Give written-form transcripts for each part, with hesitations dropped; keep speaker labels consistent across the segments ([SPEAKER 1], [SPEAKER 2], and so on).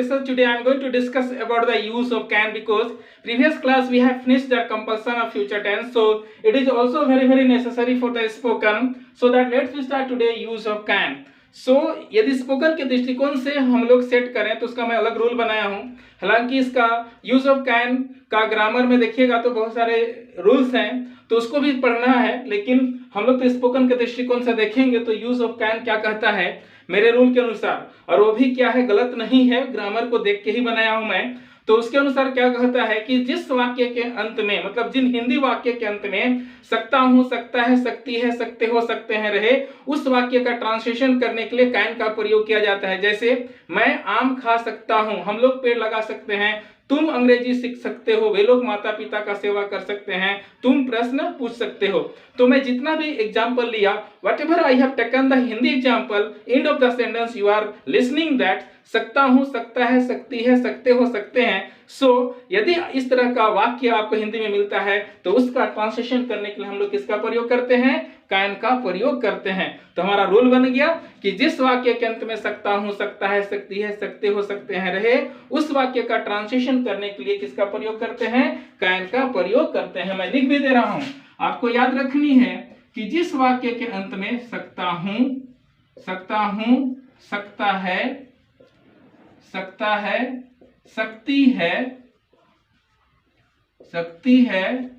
[SPEAKER 1] Okay, so today I am going to discuss about the use of can, because previous class we have finished the compulsion of future tense, so it is also very necessary for the spoken. So that let's start today use of can. So यदि spoken के दृष्टिकोण से हम लोग set करें तो उसका मैं अलग रूल बनाया हूं। हालांकि इसका यूज ऑफ कैन का ग्रामर में देखिएगा तो बहुत सारे रूल्स हैं, तो उसको भी पढ़ना है, लेकिन हम लोग तो स्पोकन के दृष्टिकोण से देखेंगे तो यूज ऑफ कैन क्या कहता है मेरे रूल के अनुसार, और वो भी क्या है, गलत नहीं है, ग्रामर को देख के ही बनाया हूं मैं। तो उसके अनुसार क्या कहता है कि जिस वाक्य के अंत में, मतलब जिन हिंदी वाक्य के अंत में सकता हूं, सकता है, सकती है, सकते हो, सकते हैं रहे, उस वाक्य का ट्रांसलेशन करने के लिए कैन का प्रयोग किया जाता है। जैसे मैं आम खा सकता हूं, हम लोग पेड़ लगा सकते हैं, तुम अंग्रेजी सीख सकते हो, वे लोग माता पिता का सेवा कर सकते हैं, तुम प्रश्न पूछ सकते हो। तो मैं जितना भी एग्जाम्पल लिया, whatever I have taken the Hindi example, end of the sentence you are listening that सकता हूं, सकता है, सकती है, सकते हो, सकते हैं। सो यदि इस तरह का वाक्य आपको हिंदी में मिलता है तो उसका ट्रांसलेशन करने के लिए हम लोग किसका प्रयोग करते हैं, कैन का प्रयोग करते हैं। तो हमारा रूल बन गया कि जिस वाक्य के अंत में सकता हूं, सकता है, सकती है, सकते हो, सकते हैं रहे, उस वाक्य का ट्रांसलेशन करने के लिए किसका प्रयोग करते हैं, कैन का प्रयोग करते हैं। मैं लिख भी दे रहा हूं, आपको याद रखनी है कि जिस वाक्य के अंत में सकता हूं, सकता है, सकता है, सकती है, सकती है,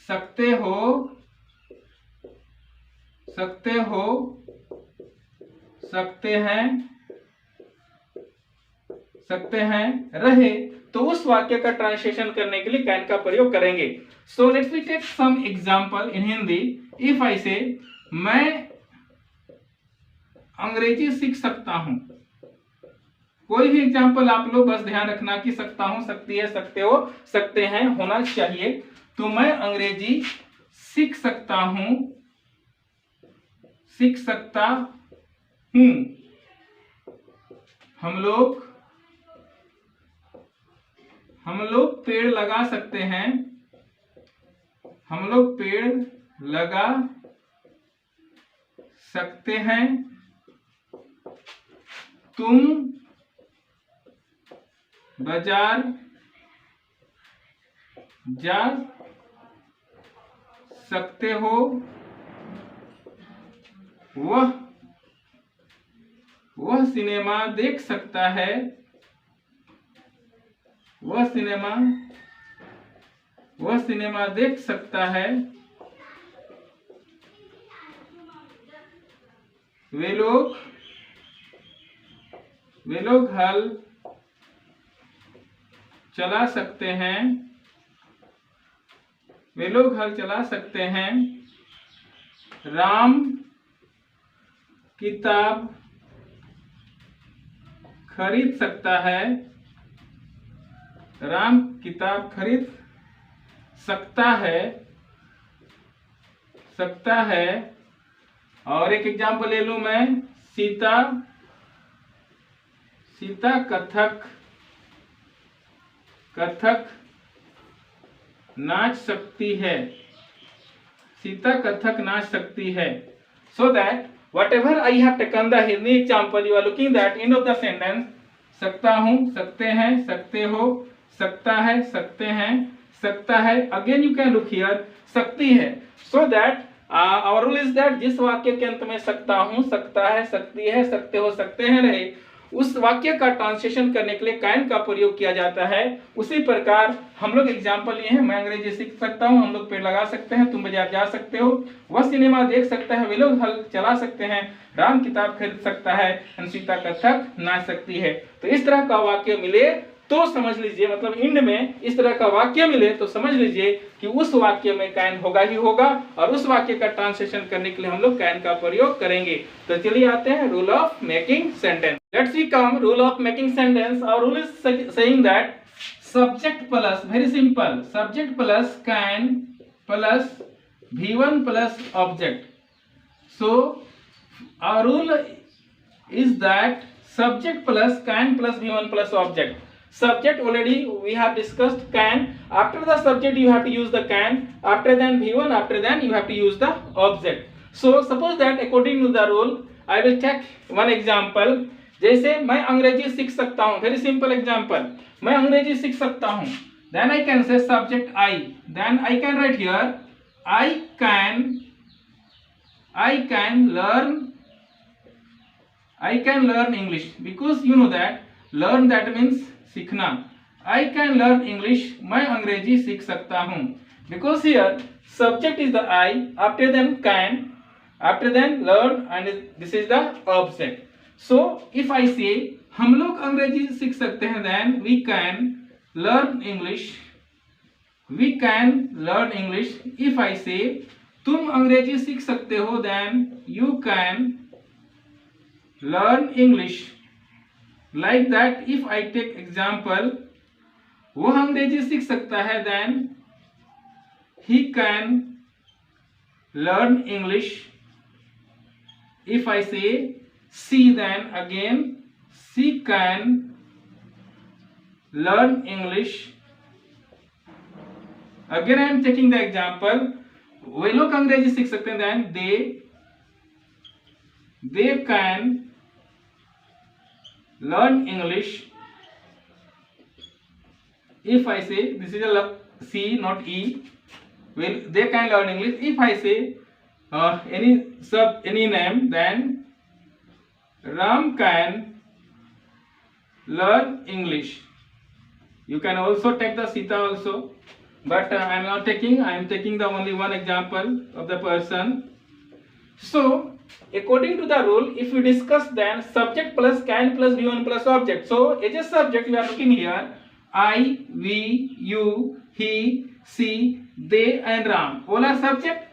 [SPEAKER 1] सकते हो, सकते हो, सकते हैं, सकते हैं रहे, तो उस वाक्य का ट्रांसलेशन करने के लिए कैन का प्रयोग करेंगे। So let's we take some example in Hindi. If I say मैं अंग्रेजी सीख सकता हूं, कोई भी एग्जाम्पल आप लोग बस ध्यान रखना कि सकता हूं, सकती है, सकते हो, सकते हैं होना चाहिए। तो मैं अंग्रेजी सीख सकता हूं, सीख सकता हूं। हम लोग पेड़ लगा सकते हैं, हम लोग पेड़ लगा सकते हैं, तुम बाजार जा सकते हो, वह सिनेमा देख सकता है, वह सिनेमा देख सकता है, वे लोग हल चला सकते हैं, वे लोग हल चला सकते हैं, राम किताब खरीद सकता है, राम किताब खरीद सकता है, सकता है। और एक एग्जाम्पल ले लूं मैं, सीता कथक नाच सकती है, सीता कथक नाच सकती है। So that whatever I have taken the Hindi example, you are looking that end of the sentence, सकता हूं, सकते हैं, सकते हो, सकता है, सकते हैं, सकता है, again you can look here, सकती है। So that our rule is that जिस वाक्य के अंत में सकता हूं, सकता है, सकती है, सकते हो, सकते हैं रहे, उस वाक्य का ट्रांसलेशन करने के लिए कैन का प्रयोग किया जाता है। उसी प्रकार हम लोग एग्जाम्पल लिए हैं, मैं अंग्रेजी सीख सकता हूं, हम लोग पेड़ लगा सकते हैं, तुम बाजार जा सकते हो, वह सिनेमा देख सकता है, वे लोग हल चला सकते हैं, राम किताब खरीद सकता है, सीता कथक नाच सकती है। तो इस तरह का वाक्य मिले तो समझ लीजिए, मतलब इंड में इस तरह का वाक्य मिले तो समझ लीजिए कि उस वाक्य में कैन होगा ही होगा, और उस वाक्य का ट्रांसलेशन करने के लिए हम लोग कैन का प्रयोग करेंगे। तो चलिए आते हैं rule of making sentence. Let's see come rule of making sentence. और rule is saying that subject plus, very simple, subject plus can plus V1 plus object. So our rule is that subject plus can plus V1 plus object. Subject already we have discussed can. After the subject you have to use the can. After then V1. After then you have to use the object. So suppose that according to the rule I will take one example. जैसे मैं अंग्रेजी सीख सकता हूँ, very simple example, मैं अंग्रेजी सीख सकता हूँ, then I can say subject I, then I can write here I can learn English, because you know that learn that means सीखना. I can learn English, मैं अंग्रेजी सीख सकता हूँ, because here subject is the I, after then can, after then learn, and this is the object. So if I say हम लोग अंग्रेजी सीख सकते हैं, then we can learn English, we can learn English. If I say तुम अंग्रेजी सीख सकते हो, then you can learn English. Like that, if I take example, वो अंग्रेजी सीख सकता है, then he can learn English. If I say she, then again she can learn English. Again I am taking the example, वे लोग अंग्रेजी सीख सकते हैं, then they can learn English. If I say, this is a C not E, well they can learn English. If I say any name, then Ram can learn English. You can also take the Sita also, but I am not taking, I am taking the only one example of the person. So according to the rule, if we discuss, then subject plus can plus V1 plus object. So as a subject we are looking here I, we, you, he, she, they and Ram, all are subject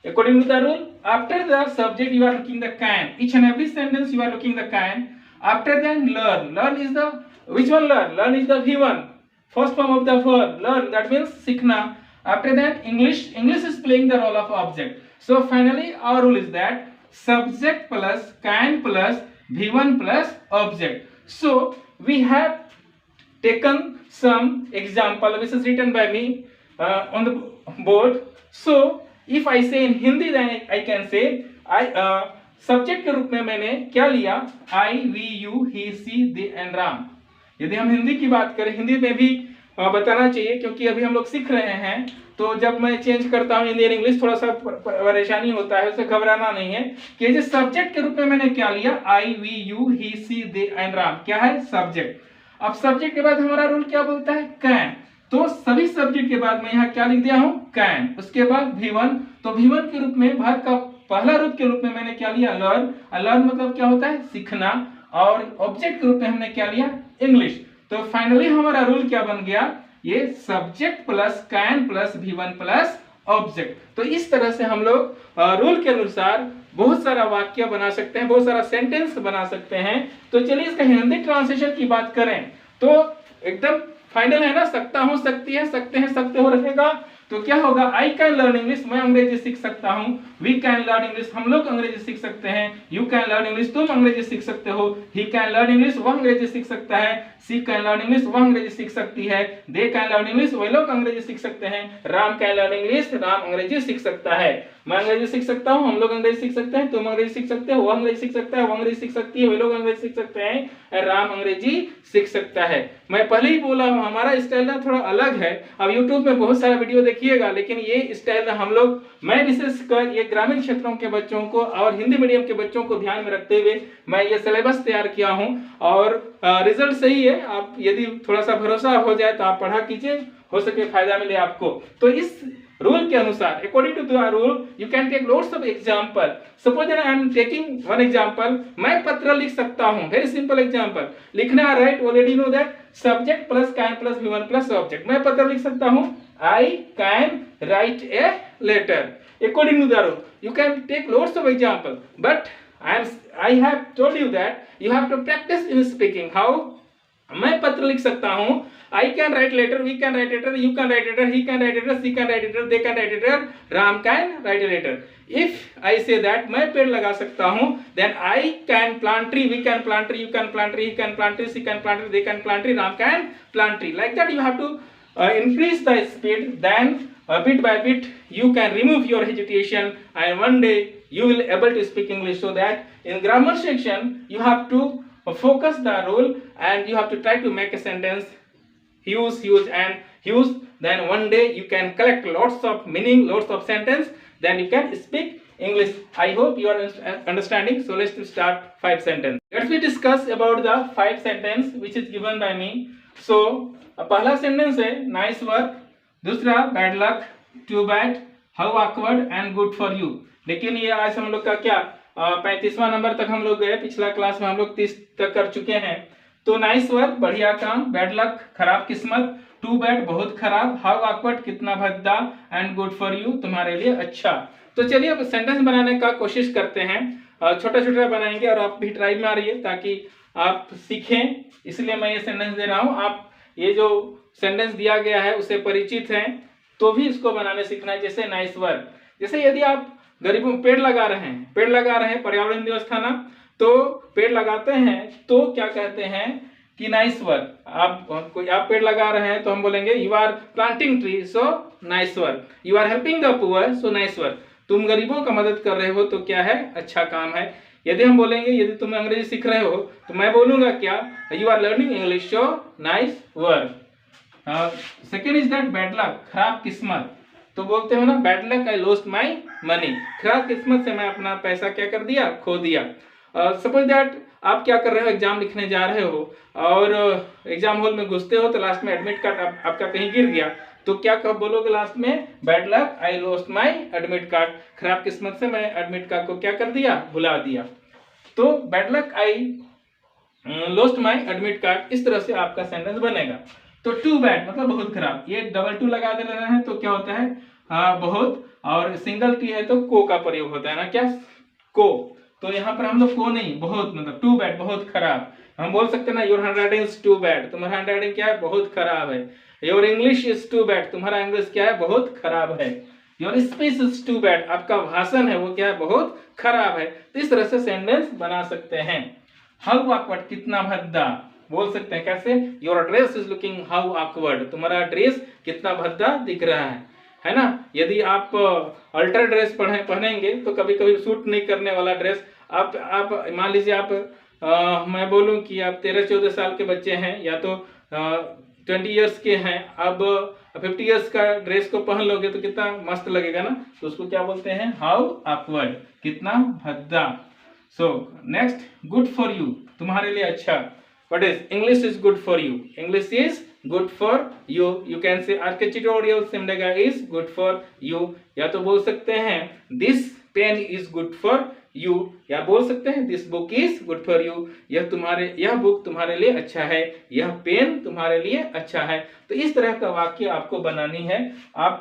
[SPEAKER 1] according to the rule. After the subject you are looking the can, each and every sentence you are looking the can. After then learn, learn is the, which one learn? Learn is the V1, first form of the verb, learn, that means सीखना. After that English, English is playing the role of object. So finally our rule is that subject plus can plus V1 plus object. So we have taken some example which is written by me on the board. So if I say in Hindi, then I can say I subject के रूप में मैंने क्या लिया, I, we, you, he, she, they and Ram. यदि हम हिंदी की बात करें, हिंदी में भी बताना चाहिए क्योंकि अभी हम लोग सीख रहे हैं, तो जब मैं चेंज करता हूँ हिंदी और इंग्लिश थोड़ा सा परेशानी होता है, उससे घबराना नहीं है कि जो सब्जेक्ट के रूप में मैंने क्या लिया, I, we, you, he, she, they and Ram, क्या है सब्जेक्ट. अब सब्जेक्ट के बाद हमारा रूल क्या बोलता है, कैन. तो सभी सब्जेक्ट के बाद मैं यहाँ क्या लिख दिया हूँ, कैन. उसके बाद V1, तो V1 के रूप में भाग का पहला रूप के रूप में मैंने क्या लिया, लर्न. लर्न मतलब क्या होता है, सीखना. और ऑब्जेक्ट के रूप में हमने क्या लिया, इंग्लिश. तो फाइनली हमारा रूल क्या बन गया, ये subject plus can plus V1 plus object. तो इस तरह से हम लोग रूल के अनुसार बहुत सारा वाक्य बना सकते हैं, बहुत सारा सेंटेंस बना सकते हैं. तो चलिए इसका हिंदी ट्रांसलेशन की बात करें तो एकदम फाइनल है ना, सकता हूं, सकती है, सकते हैं, सकते हो रहेगा. तो क्या होगा, आई कैन लर्न इंग्लिश, मैं अंग्रेजी सीख सकता हूँ. वी कैन लर्न इंग्लिश, हम लोग अंग्रेजी सीख सकते हैं. यू कैन लर्न इंग्लिश, तुम अंग्रेजी सीख सकते हो. ही कैन लर्न इंग्लिश, वह अंग्रेजी सीख सकता है. सी कैन लर्न इंग्लिश, वह अंग्रेजी सीख सकती है. दे कैन लर्न इंग्लिश, वे लोग अंग्रेजी सीख सकते हैं. Ram can learn English, Ram अंग्रेजी सीख सकता है. मैं अंग्रेजी सीख सकता हूँ, हम लोग अंग्रेजी सीख सकते हैं. तुम अंग्रेजी सीख सकते हो, वो अंग्रेजी सीख सकता है, वो अंग्रेजी सीख सकती है, वे लोग अंग्रेजी सीख सकते हैं. राम अंग्रेजी सीख सकता है. मैं पहले ही बोला हूँ हमारा स्टाइल ना थोड़ा अलग है. अब YouTube में बहुत सारा वीडियो देखिएगा, लेकिन ये स्टाइल हम लोग, मैं विशेषकर ये ग्रामीण क्षेत्रों के बच्चों को और हिंदी मीडियम के बच्चों को ध्यान में रखते हुए मैं ये सिलेबस तैयार किया हूँ. और रिजल्ट सही है. आप यदि थोड़ा सा भरोसा हो जाए तो आप पढ़ा कीजिए, हो सके फायदा मिले आपको. तो इस रूल के अनुसार, according to the rule, you can take lots of example. Suppose I am taking one example, मैं पत्र लिख सकता हूं. Very simple example. लिखना है, right, already know that subject plus can plus V1 plus object. मैं पत्र लिख सकता हूं, I can write a letter. According to the rule you can take lots of example, but I have told you that you have to practice in speaking. How? मैं पत्र लिख सकता हूँ. I can write letter, we can write letter, you can write letter, he can write letter, she can write letter, they can write letter, Ram can write a letter. If I say that मैं पेड़ लगा सकता हूँ, then I can plant tree, we can plant tree, you can plant tree, he can plant tree, she can plant tree, they can plant tree, Ram can plant tree. Like that you have to increase the speed. Then bit by bit you can remove your hesitation, and one day you will able to speak English. So that in grammar section you have to focus the rule and you have to try to make a sentence huge and huge. Then one day you can collect lots of meaning, lots of sentence, then you can speak English. I hope you are understanding. So let's start 5 sentence. Let's we discuss about the 5 sentence which is given by me. So पहला sentence है nice work, दूसरा bad luck, too bad, how awkward and good for you. लेकिन ये आज हम लोग का क्या 35वां नंबर तक हम लोग गए, पिछला क्लास में हम लोग 30 तक कर चुके हैं. तो नाइस वर्क बढ़िया काम, बैड लक खराब किस्मत, टू बैड बहुत खराब, हाउ ऑकवर्ड कितना भद्दा, एंड गुड फॉर यू तुम्हारे लिए अच्छा. तो चलिए अब सेंटेंस बनाने का कोशिश करते हैं. छोटा छोटा बनाएंगे और आप भी ट्राई मारिए ताकि आप सीखें, इसलिए मैं ये सेंटेंस दे रहा हूँ. आप ये जो सेंटेंस दिया गया है उससे परिचित हैं तो भी इसको बनाने सीखना है. जैसे नाइस वर्क, जैसे यदि आप गरीबों पेड़ लगा रहे हैं पर्यावरण दिवस था ना, तो पेड़ लगाते हैं तो क्या कहते हैं कि नाइस वर्क. आप पेड़ लगा रहे हैं तो हम बोलेंगे you are planting tree so nice work, you are helping the poor so nice work. तुम गरीबों का मदद कर रहे हो तो क्या है, अच्छा काम है. यदि हम बोलेंगे यदि तुम अंग्रेजी सीख रहे हो तो मैं बोलूंगा क्या, you are learning English so nice work. Second is that bad luck, खराब किस्मत. तो बोलते हो ना bad luck I lost my money, खराब किस्मत से मैं अपना पैसा क्या कर दिया, खो दिया. सपोज दैट आप क्या कर रहे हो, एग्जाम लिखने जा रहे हो और एग्जाम हॉल में घुसते हो तो लास्ट में एडमिट कार्ड आपका कहीं गिर गया, तो क्या कब बोलोगे लास्ट में, bad luck I lost my admit card, खराब किस्मत से मैं एडमिट कार्ड को क्या कर दिया, भुला दिया. तो bad luck I lost my admit card, इस तरह से आपका सेंटेंस बनेगा. तो टू बैड मतलब बहुत खराब, ये डबल टू लगा दे रहे हैं तो क्या होता है बहुत, और सिंगल टी है तो को का प्रयोग होता है ना, क्या को. तो यहाँ पर हम लोग को नहीं, बहुत मतलब टू बैड बहुत खराब. हम बोल सकते हैं ना your handwriting is too bad, तुम्हारा हैंडराइटिंग क्या है, बहुत खराब है. Your English is too bad, तुम्हारा इंग्लिश क्या है, बहुत खराब है. Your speech is too bad, आपका भाषण है वो क्या है, बहुत खराब है. तो इस तरह से सेंटेंस बना सकते हैं. हाउ ऑकवर्ड कितना भद्दा बोल सकते हैं कैसे, your dress is looking how awkward, तुम्हारा ड्रेस कितना भद्दा दिख रहा है ना. यदि आप अल्टर ड्रेस पहनेंगे तो कभी कभी सूट नहीं करने वाला ड्रेस, आप मान लीजिए आप मैं बोलूं कि आप 13-14 साल के बच्चे हैं या तो 20 इयर्स के हैं, अब 50 इयर्स का ड्रेस को पहन लोगे तो कितना मस्त लगेगा ना. तो उसको क्या बोलते हैं, हाउ ऑकवर्ड कितना भद्दा. So next good for you, तुम्हारे लिए अच्छा. What is English is good for you? English is good for you. You can say architectural Simdega is good for you. या तो बोल सकते हैं this pen is good for you, या बोल सकते हैं this book is good for you. यह बुक तुम्हारे लिए अच्छा है, यह पेन तुम्हारे लिए अच्छा है. तो इस तरह का वाक्य आपको बनानी है. आप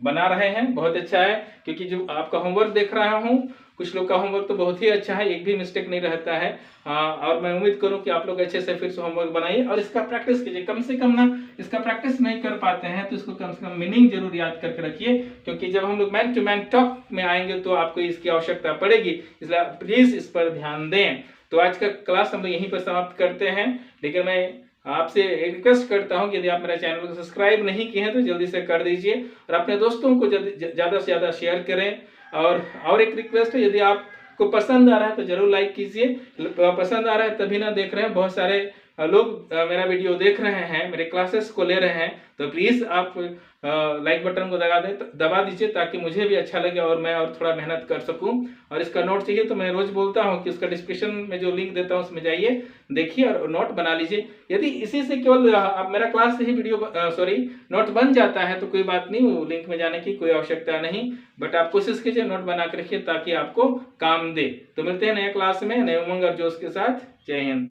[SPEAKER 1] बना रहे हैं, बहुत अच्छा है, क्योंकि जो आपका होमवर्क देख रहा हूँ, कुछ लोग का होमवर्क तो बहुत ही अच्छा है, एक भी मिस्टेक नहीं रहता है. और मैं उम्मीद करूं कि आप लोग अच्छे से फिर से होमवर्क बनाइए और इसका प्रैक्टिस कीजिए. कम से कम ना इसका प्रैक्टिस नहीं कर पाते हैं तो इसको कम से कम मीनिंग जरूर याद करके रखिए, क्योंकि जब हम लोग मैन टू मैन टॉक में आएंगे तो आपको इसकी आवश्यकता पड़ेगी. इसलिए प्लीज इस पर ध्यान दें. तो आज का क्लास हम लोग यहीं पर समाप्त करते हैं, लेकिन मैं आपसे रिक्वेस्ट करता हूं कि यदि आप मेरे चैनल को सब्सक्राइब नहीं किए हैं तो जल्दी से कर दीजिए और अपने दोस्तों को ज्यादा से ज्यादा शेयर करें. और एक रिक्वेस्ट है, यदि आपको पसंद आ रहा है तो जरूर लाइक कीजिए. पसंद आ रहा है तभी ना देख रहे हैं, बहुत सारे लोग मेरा वीडियो देख रहे हैं, मेरे क्लासेस को ले रहे हैं, तो प्लीज आप लाइक बटन को दबा दीजिए ताकि मुझे भी अच्छा लगे और मैं और थोड़ा मेहनत कर सकूं. और इसका नोट चाहिए तो मैं रोज बोलता हूं कि उसका डिस्क्रिप्शन में जो लिंक देता हूं उसमें जाइए, देखिए और नोट बना लीजिए. यदि इसी से केवल आप मेरा क्लास से ही नोट बन जाता है तो कोई बात नहीं, वो लिंक में जाने की कोई आवश्यकता नहीं, बट आप कोशिश कीजिए नोट बना कर रखिए ताकि आपको काम दे. तो मिलते हैं नए क्लास में नए उमंग और जोश के साथ. जय हिंद.